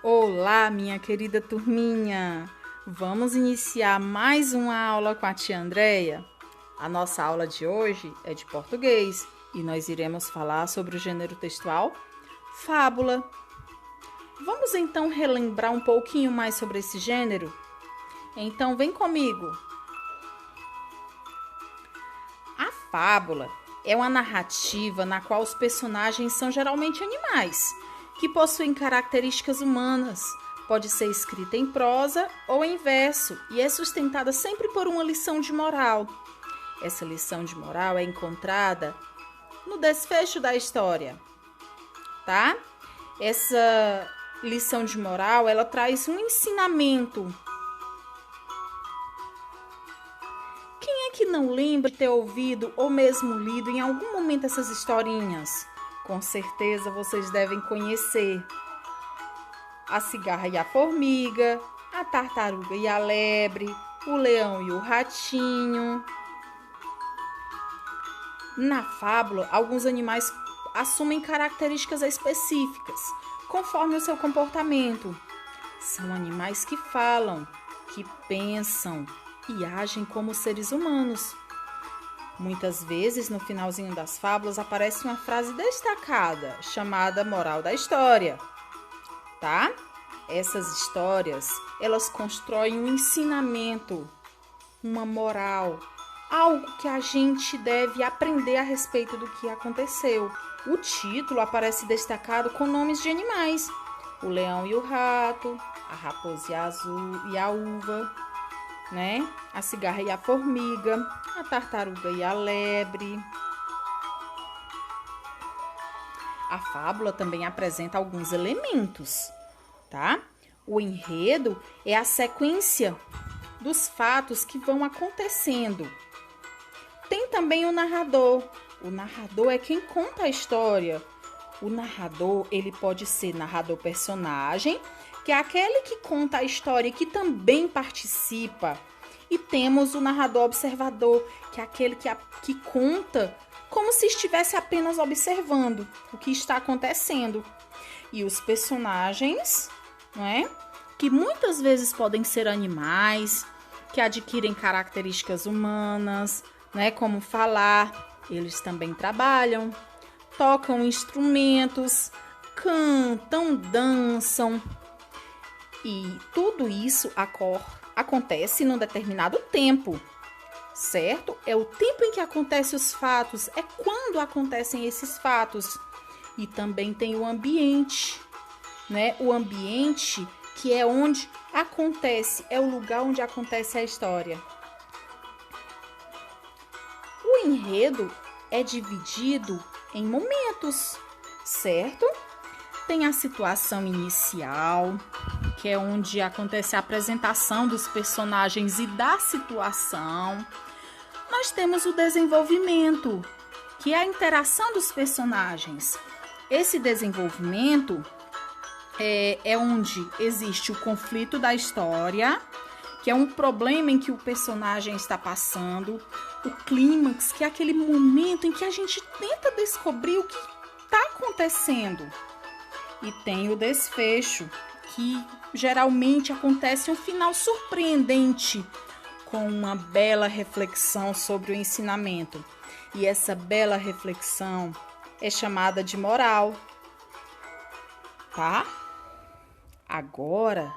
Olá, minha querida turminha! Vamos iniciar mais uma aula com a tia Andréia? A nossa aula de hoje é de português e nós iremos falar sobre o gênero textual fábula. Vamos então relembrar um pouquinho mais sobre esse gênero? Então vem comigo! A fábula é uma narrativa na qual os personagens são geralmente animais, que possuem características humanas. Pode ser escrita em prosa ou em verso e é sustentada sempre por uma lição de moral. Essa lição de moral é encontrada no desfecho da história, tá? Essa lição de moral, ela traz um ensinamento. Quem é que não lembra de ter ouvido ou mesmo lido em algum momento essas historinhas? Com certeza vocês devem conhecer A Cigarra e a Formiga, A Tartaruga e a Lebre, O Leão e o Ratinho. Na fábula, alguns animais assumem características específicas, conforme o seu comportamento. São animais que falam, que pensam e agem como seres humanos. Muitas vezes, no finalzinho das fábulas, aparece uma frase destacada, chamada moral da história, tá? Essas histórias, elas constroem um ensinamento, uma moral, algo que a gente deve aprender a respeito do que aconteceu. O título aparece destacado com nomes de animais: o leão e o rato, a raposa e a uva, né? A cigarra e a formiga, a tartaruga e a lebre. A fábula também apresenta alguns elementos, tá? O enredo é a sequência dos fatos que vão acontecendo. Tem também o narrador. O narrador é quem conta a história. O narrador, ele pode ser narrador personagem, que é aquele que conta a história e que também participa. E temos o narrador observador, que é aquele que conta como se estivesse apenas observando o que está acontecendo. E os personagens, não é? Que muitas vezes podem ser animais, que adquirem características humanas, né? Como falar, eles também trabalham, tocam instrumentos, cantam, dançam. E tudo isso acontece num determinado tempo, certo? É o tempo em que acontecem os fatos, é quando acontecem esses fatos. E também tem o ambiente, né? O ambiente que é onde acontece, é o lugar onde acontece a história. O enredo é dividido em momentos, certo? Tem a situação inicial, que é onde acontece a apresentação dos personagens e da situação. Nós temos o desenvolvimento, que é a interação dos personagens. Esse desenvolvimento é onde existe o conflito da história, que é um problema em que o personagem está passando, o clímax, que é aquele momento em que a gente tenta descobrir o que está acontecendo. E tem o desfecho, que geralmente acontece um final surpreendente, com uma bela reflexão sobre o ensinamento. E essa bela reflexão é chamada de moral, tá? Agora,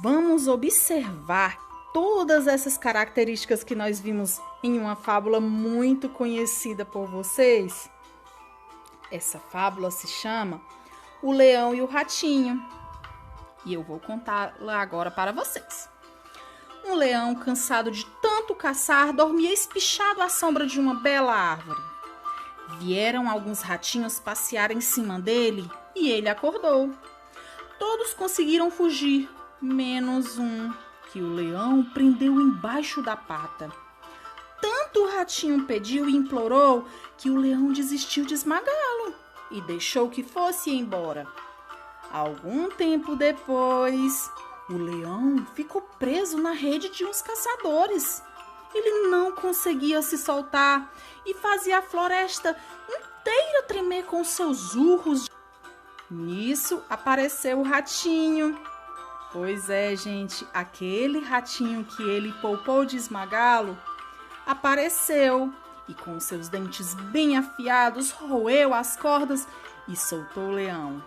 vamos observar todas essas características que nós vimos em uma fábula muito conhecida por vocês. Essa fábula se chama O Leão e o Ratinho. E eu vou contá-la agora para vocês. Um leão, cansado de tanto caçar, dormia espichado à sombra de uma bela árvore. Vieram alguns ratinhos passear em cima dele e ele acordou. Todos conseguiram fugir, menos um, que o leão prendeu embaixo da pata. Tanto o ratinho pediu e implorou que o leão desistiu de esmagá-lo e deixou que fosse embora. Algum tempo depois, o leão ficou preso na rede de uns caçadores. Ele não conseguia se soltar e fazia a floresta inteira tremer com seus urros. Nisso apareceu o ratinho. Pois é, gente, aquele ratinho que ele poupou de esmagá-lo apareceu e com seus dentes bem afiados roeu as cordas e soltou o leão.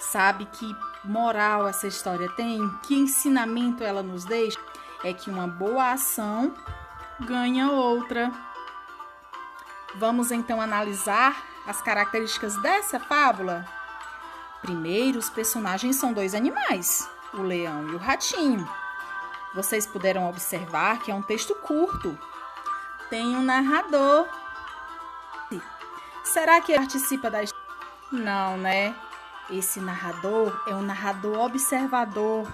Sabe que moral essa história tem? Que ensinamento ela nos deixa? É que uma boa ação ganha outra. Vamos então analisar as características dessa fábula? Primeiro, os personagens são dois animais, o leão e o ratinho. Vocês puderam observar que é um texto curto. Tem um narrador. Será que ele participa da história? Não, né? Esse narrador é um narrador observador.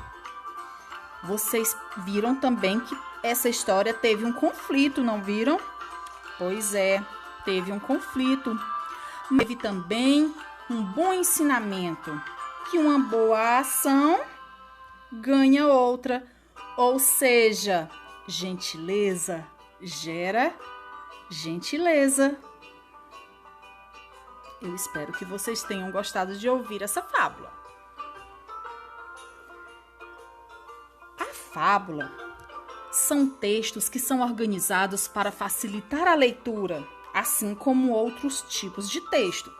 Vocês viram também que essa história teve um conflito, não viram? Pois é, teve um conflito. Teve também um bom ensinamento, que uma boa ação ganha outra. Ou seja, gentileza gera gentileza. Eu espero que vocês tenham gostado de ouvir essa fábula. A fábula são textos que são organizados para facilitar a leitura, assim como outros tipos de texto.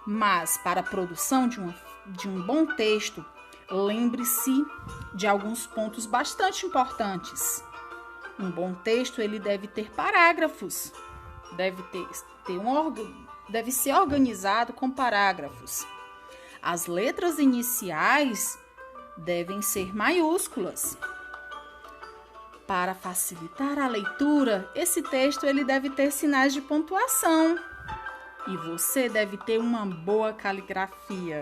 Mas para a produção de um bom texto, lembre-se de alguns pontos bastante importantes. Um bom texto ele deve ter parágrafos, deve ser organizado com parágrafos. As letras iniciais devem ser maiúsculas. Para facilitar a leitura, esse texto ele deve ter sinais de pontuação. E você deve ter uma boa caligrafia.